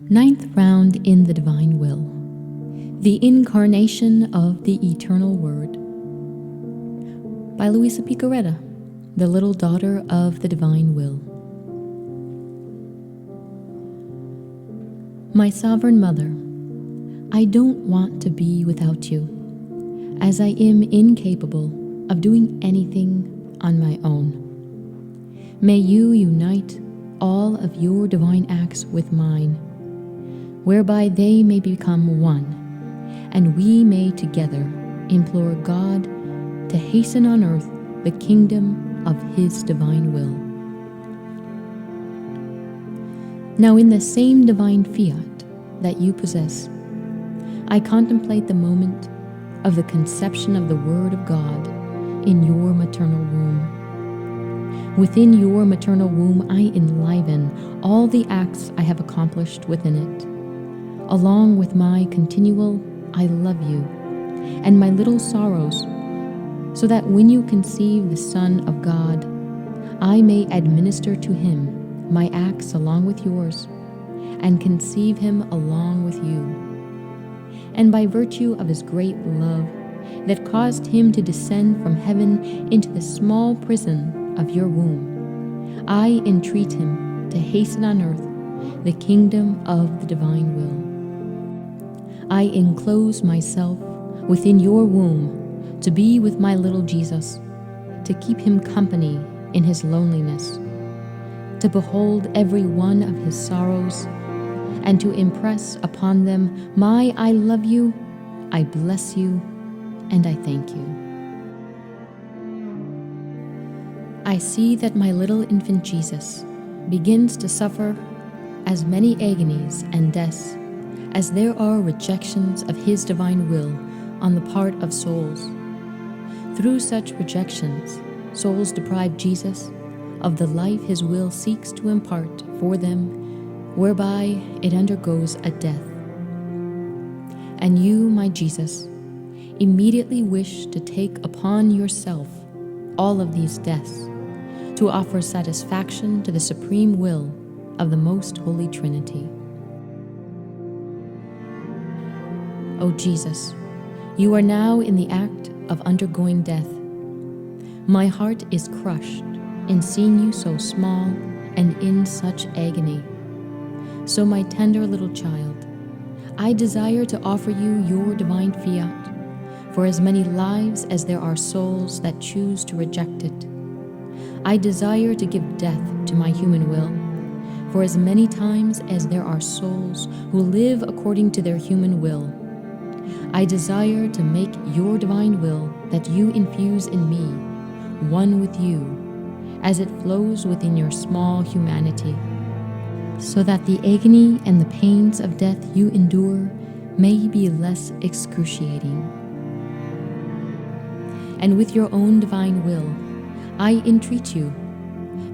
Ninth round in the Divine Will. The Incarnation of the Eternal Word. By Luisa Piccarreta, the little daughter of the Divine Will. My Sovereign Mother, I don't want to be without you, as I am incapable of doing anything on my own. May you unite all of your divine acts with mine, whereby they may become one, and we may together implore God to hasten on earth the kingdom of His divine will. Now in the same divine fiat that you possess, I contemplate the moment of the conception of the Word of God in your maternal womb. Within your maternal womb, I enliven all the acts I have accomplished within it, along with my continual I love you and my little sorrows, so that when you conceive the Son of God, I may administer to him my acts along with yours, and conceive him along with you. And by virtue of his great love that caused him to descend from heaven into the small prison of your womb, I entreat him to hasten on earth the kingdom of the divine will. I enclose myself within your womb to be with my little Jesus, to keep him company in his loneliness, to behold every one of his sorrows, and to impress upon them my I love you, I bless you, and I thank you. I see that my little infant Jesus begins to suffer as many agonies and deaths as there are rejections of his divine will on the part of souls. Through such rejections, souls deprive Jesus of the life his will seeks to impart for them, whereby it undergoes a death. And you, my Jesus, immediately wish to take upon yourself all of these deaths, to offer satisfaction to the supreme will of the most holy Trinity. O Jesus, you are now in the act of undergoing death. My heart is crushed in seeing you so small and in such agony. So, my tender little child, I desire to offer you your divine fiat for as many lives as there are souls that choose to reject it. I desire to give death to my human will for as many times as there are souls who live according to their human will. I desire to make your divine will that you infuse in me one with you, as it flows within your small humanity, so that the agony and the pains of death you endure may be less excruciating. And with your own divine will, I entreat you,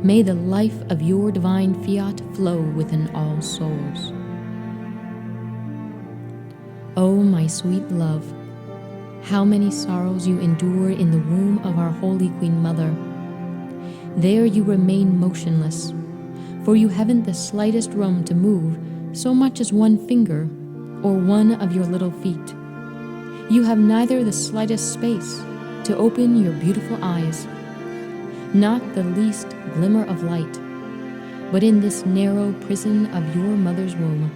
may the life of your divine fiat flow within all souls. Oh, my sweet love, how many sorrows you endure in the womb of our Holy Queen Mother. There you remain motionless, for you haven't the slightest room to move so much as one finger or one of your little feet. You have neither the slightest space to open your beautiful eyes, not the least glimmer of light, but in this narrow prison of your mother's womb,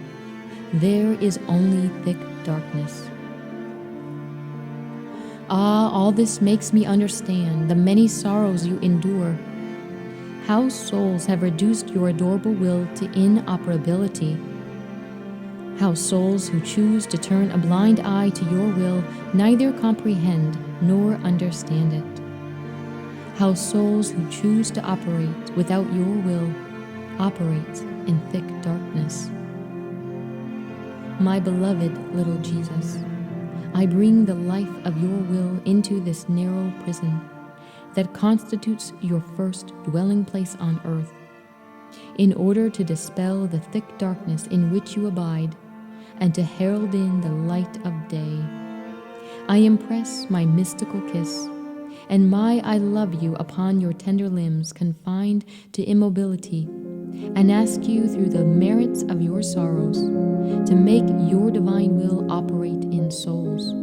there is only thick darkness. Ah, all this makes me understand the many sorrows you endure, how souls have reduced your adorable will to inoperability, how souls who choose to turn a blind eye to your will neither comprehend nor understand it, how souls who choose to operate without your will operate in thick darkness. My beloved little Jesus, I bring the life of your will into this narrow prison that constitutes your first dwelling place on earth, in order to dispel the thick darkness in which you abide and to herald in the light of day. I impress my mystical kiss and my I love you upon your tender limbs confined to immobility, and ask you through the merits of your sorrows, to make your divine will operate in souls.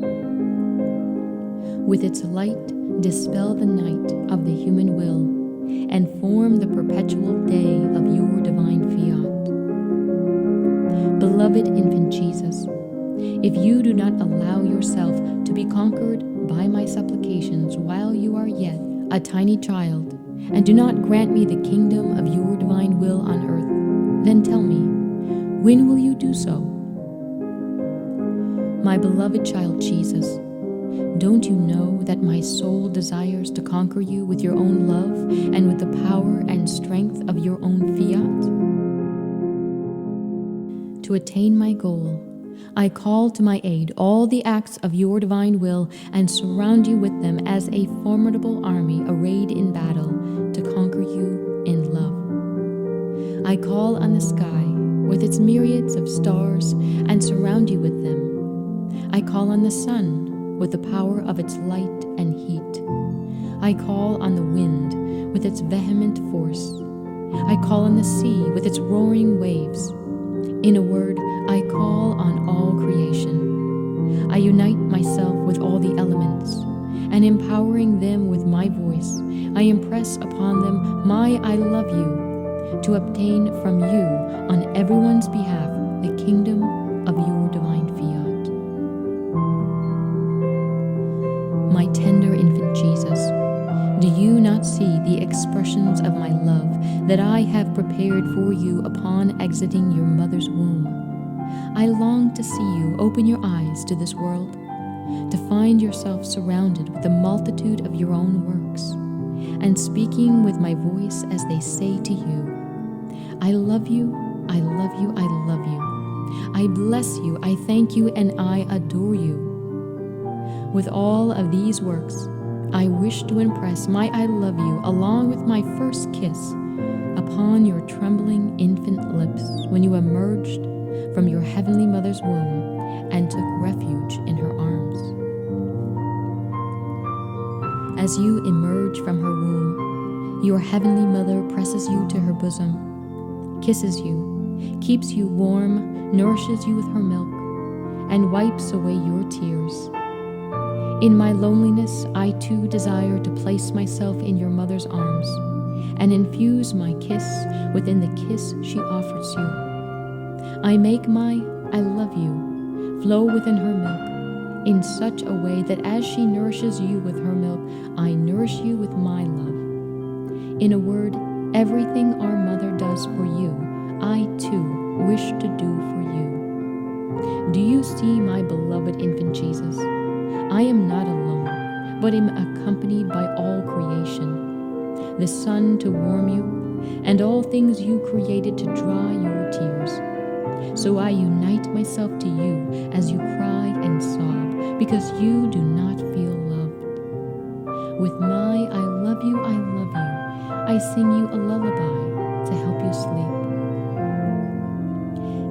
With its light, dispel the night of the human will and form the perpetual day of your divine fiat. Beloved infant Jesus, if you do not allow yourself to be conquered by my supplications while you are yet a tiny child, and do not grant me the kingdom of your divine will on earth, then tell me, when will you do so? My beloved child Jesus, don't you know that my soul desires to conquer you with your own love and with the power and strength of your own fiat? To attain my goal, I call to my aid all the acts of your divine will and surround you with them as a formidable army arrayed in battle to conquer you in love. I call on the sky with its myriads of stars and surround you with them. I call on the sun with the power of its light and heat. I call on the wind with its vehement force. I call on the sea with its roaring waves. In a word, I call on all creation. I unite myself with all the elements, and empowering them with my voice, I impress upon them my I love you, to obtain from you on everyone's behalf the kingdom of your divine fiat. My tender infant Jesus, do you not see the expressions of my love that I have prepared for you upon exiting your mother's womb? I long to see you open your eyes to this world, to find yourself surrounded with the multitude of your own works, and speaking with my voice as they say to you, I love you, I love you, I love you. I bless you, I thank you, and I adore you. With all of these works, I wish to impress my I love you along with my first kiss upon your trembling infant lips when you emerged from your heavenly mother's womb and took refuge in her arms. As you emerge from her womb, your heavenly mother presses you to her bosom, kisses you, keeps you warm, nourishes you with her milk, and wipes away your tears. In my loneliness, I too desire to place myself in your mother's arms and infuse my kiss within the kiss she offers you. I make my I love you flow within her milk in such a way that as she nourishes you with her milk, I nourish you with my love. In a word, everything our mother does for you, I too wish to do for you. Do you see my beloved infant Jesus? I am not alone, but am accompanied by all creation, the sun to warm you, and all things you created to dry your tears. So I unite myself to you as you cry and sob, because you do not feel loved. With my I love you, I sing you a lullaby to help you sleep.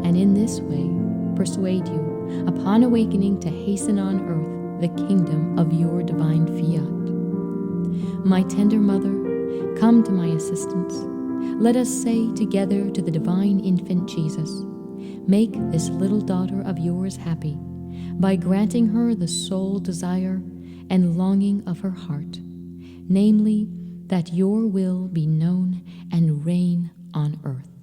And in this way, persuade you, upon awakening, to hasten on earth the kingdom of your divine fiat. My tender mother, come to my assistance. Let us say together to the divine infant Jesus, make this little daughter of yours happy by granting her the sole desire and longing of her heart, namely, that your will be known and reign on earth.